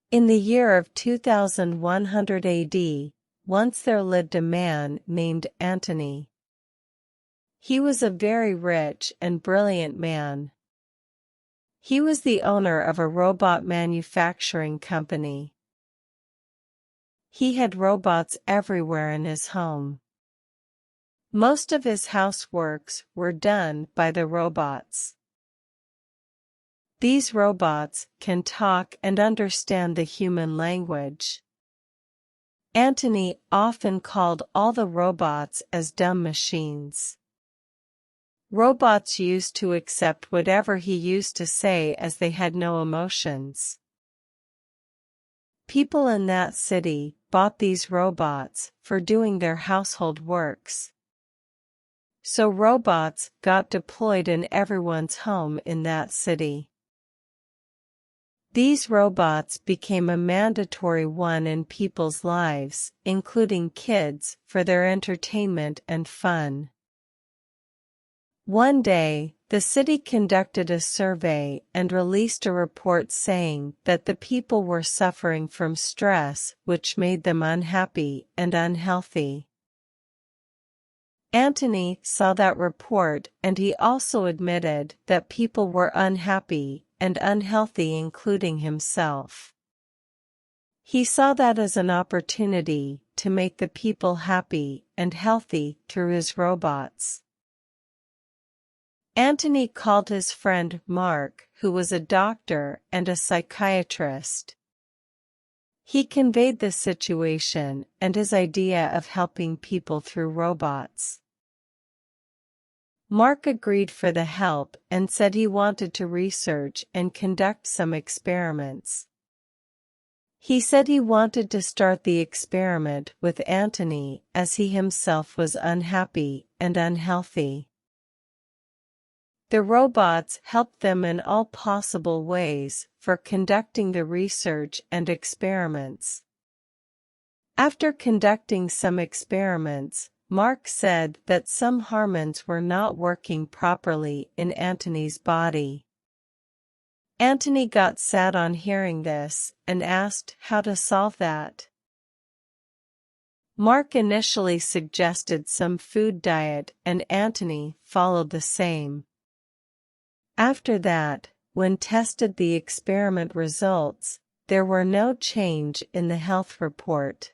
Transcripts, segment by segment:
In the year of 2100 AD, once there lived a man named Antony. He was a very rich and brilliant man. He was the owner of a robot manufacturing company. He had robots everywhere in his home. Most of his houseworks were done by the robots. These robots can talk and understand the human language. Antony often called all the robots as dumb machines. Robots used to accept whatever he used to say as they had no emotions. People in that city bought these robots for doing their household works. So robots got deployed in everyone's home in that city. These robots became a mandatory one in people's lives, including kids, for their entertainment and fun. One day, the city conducted a survey and released a report saying that the people were suffering from stress, which made them unhappy and unhealthy. Antony saw that report, and he also admitted that people were unhappy and unhealthy, including himself. He saw that as an opportunity to make the people happy and healthy through his robots. Antony called his friend Mark, who was a doctor and a psychiatrist. He conveyed the situation and his idea of helping people through robots. Mark agreed for the help and said he wanted to research and conduct some experiments. He said he wanted to start the experiment with Antony as he himself was unhappy and unhealthy. The robots helped them in all possible ways for conducting the research and experiments. After conducting some experiments, Mark said that some hormones were not working properly in Antony's body. Antony got sad on hearing this and asked how to solve that. Mark initially suggested some food diet, and Antony followed the same. After that, when tested the experiment results, there were no change in the health report.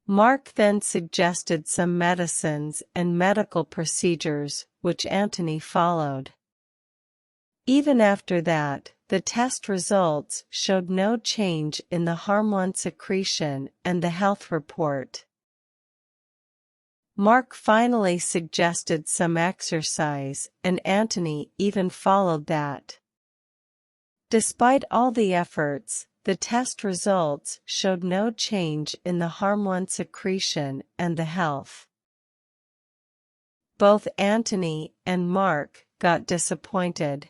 Mark then suggested some medicines and medical procedures, which Antony followed. Even after that, the test results showed no change in the hormone secretion and the health report. Mark finally suggested some exercise, and Antony even followed that. Despite all the efforts, the test results showed no change in the hormone secretion and the health. Both Antony and Mark got disappointed.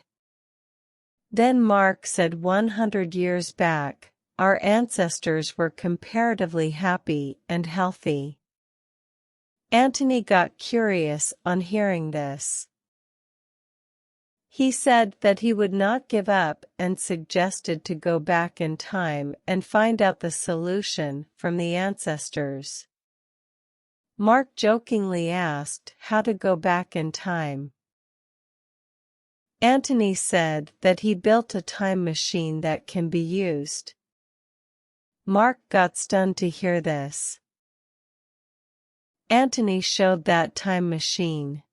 Then Mark said 100 years back, our ancestors were comparatively happy and healthy. Antony got curious on hearing this. He said that he would not give up and suggested to go back in time and find out the solution from the ancestors. Mark jokingly asked how to go back in time. Antony said that he built a time machine that can be used. Mark got stunned to hear this. Antony showed that time machine.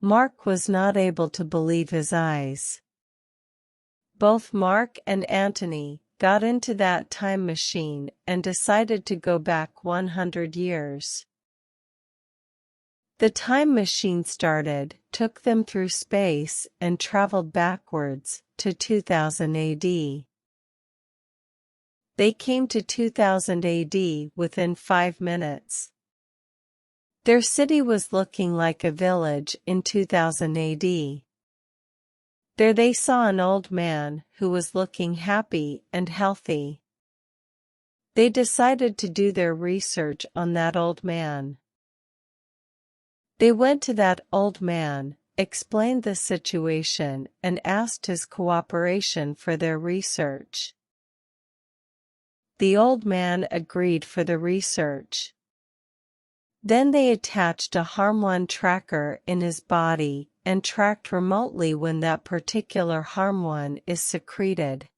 Mark was not able to believe his eyes. Both Mark and Antony got into that time machine and decided to go back 100 years. The time machine started, took them through space, and traveled backwards to 2000 AD. They came to 2000 AD within 5 minutes. Their city was looking like a village in 2000 AD. There they saw an old man who was looking happy and healthy. They decided to do their research on that old man. They went to that old man, explained the situation and asked his cooperation for their research. The old man agreed for the research. Then they attached a HARM1 tracker in his body and tracked remotely when that particular HARM1 is secreted.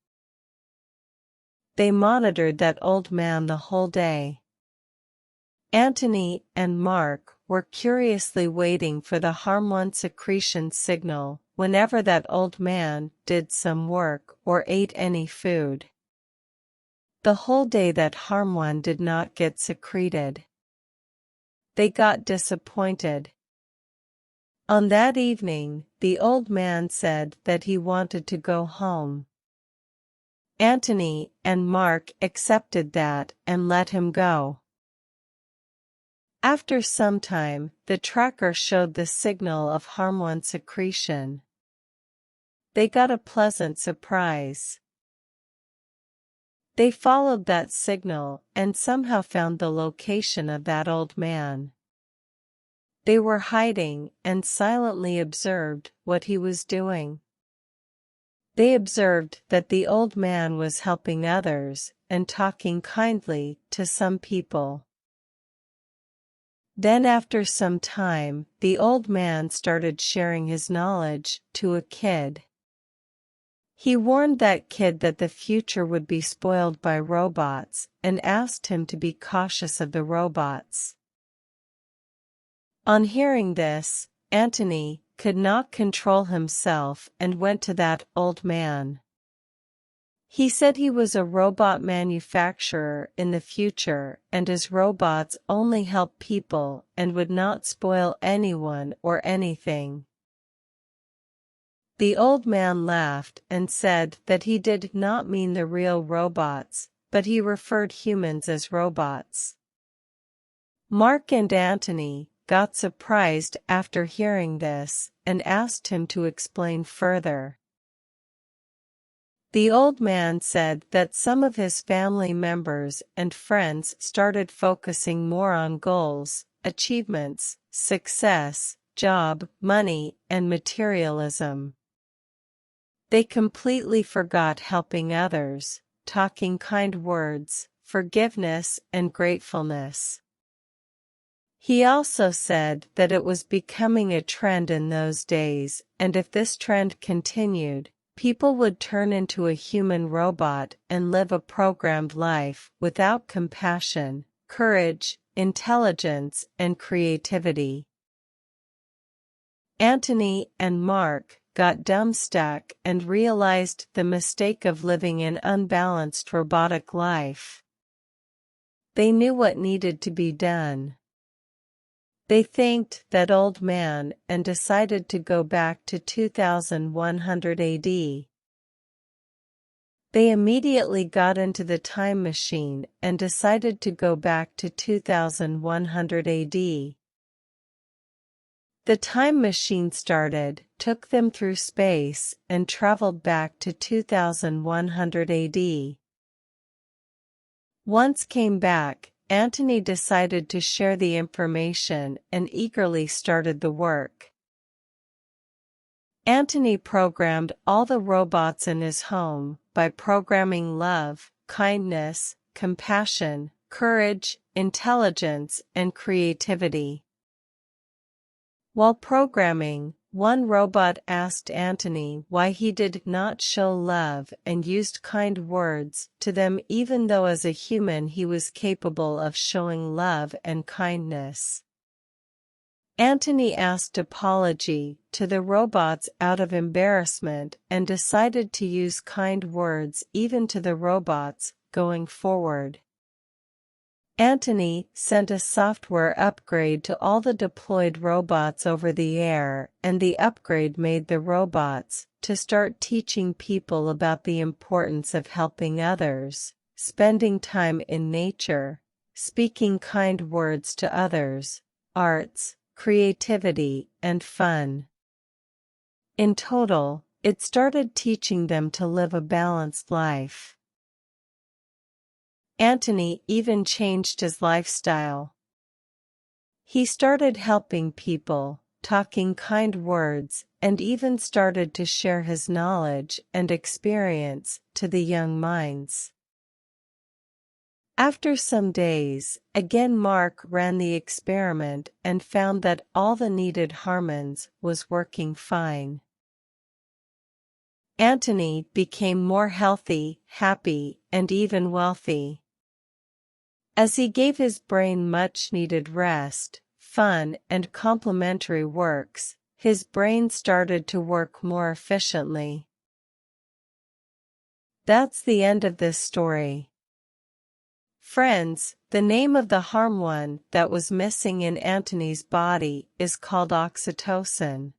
They monitored that old man the whole day. Anthony and Mark were curiously waiting for the HARM1 secretion signal whenever that old man did some work or ate any food. The whole day that HARM1 did not get secreted. They got disappointed. On that evening, the old man said that he wanted to go home. Anthony and Mark accepted that and let him go. After some time, the tracker showed the signal of HARM1 secretion. They got a pleasant surprise. They followed that signal and somehow found the location of that old man. They were hiding and silently observed what he was doing. They observed that the old man was helping others and talking kindly to some people. Then after some time, the old man started sharing his knowledge to a kid. He warned that kid that the future would be spoiled by robots and asked him to be cautious of the robots. On hearing this, Anthony could not control himself and went to that old man. He said he was a robot manufacturer in the future and his robots only help people and would not spoil anyone or anything. The old man laughed and said that he did not mean the real robots, but he referred humans as robots. Mark and Anthony got surprised after hearing this and asked him to explain further. The old man said that some of his family members and friends started focusing more on goals, achievements, success, job, money, and materialism. They completely forgot helping others, talking kind words, forgiveness, and gratefulness. He also said that it was becoming a trend in those days, and if this trend continued, people would turn into a human robot and live a programmed life without compassion, courage, intelligence, and creativity. Anthony and Mark got dumbstruck and realized the mistake of living an unbalanced robotic life. They knew what needed to be done. They thanked that old man and decided to go back to 2100 AD. They immediately got into the time machine and decided to go back to 2100 AD. The time machine started, took them through space, and traveled back to 2100 AD. Once came back, Anthony decided to share the information and eagerly started the work. Anthony programmed all the robots in his home by programming love, kindness, compassion, courage, intelligence, and creativity. While programming, one robot asked Anthony why he did not show love and used kind words to them even though as a human he was capable of showing love and kindness. Anthony asked apology to the robots out of embarrassment and decided to use kind words even to the robots going forward. Anthony sent a software upgrade to all the deployed robots over the air, and the upgrade made the robots to start teaching people about the importance of helping others, spending time in nature, speaking kind words to others, arts, creativity, and fun. In total, it started teaching them to live a balanced life. Anthony even changed his lifestyle. He started helping people, talking kind words, and even started to share his knowledge and experience to the young minds. After some days, again Mark ran the experiment and found that all the needed hormones was working fine. Antony became more healthy, happy, and even wealthy. As he gave his brain much-needed rest, fun, and complementary works, his brain started to work more efficiently. That's the end of this story. Friends, the name of the hormone that was missing in Antony's body is called oxytocin.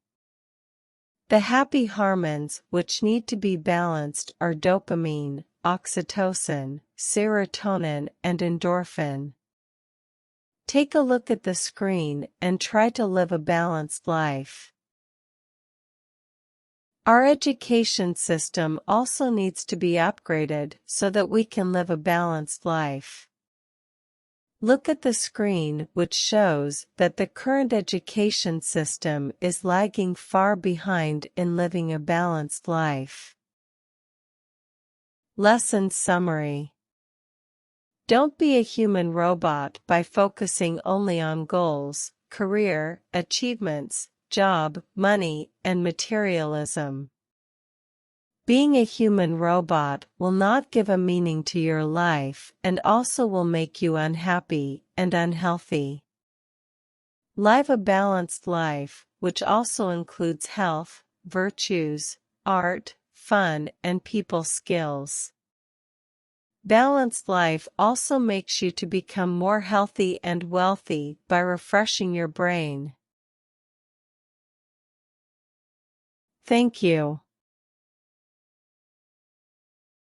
The happy hormones which need to be balanced are dopamine, oxytocin, serotonin, and endorphin. Take a look at the screen and try to live a balanced life. Our education system also needs to be upgraded so that we can live a balanced life. Look at the screen, which shows that the current education system is lagging far behind in living a balanced life. Lesson summary. Don't be a human robot by focusing only on goals, career, achievements, job, money, and materialism. Being a human robot will not give a meaning to your life and also will make you unhappy and unhealthy. Live a balanced life, which also includes health, virtues, art, fun, and people skills. Balanced life also makes you to become more healthy and wealthy by refreshing your brain. Thank you.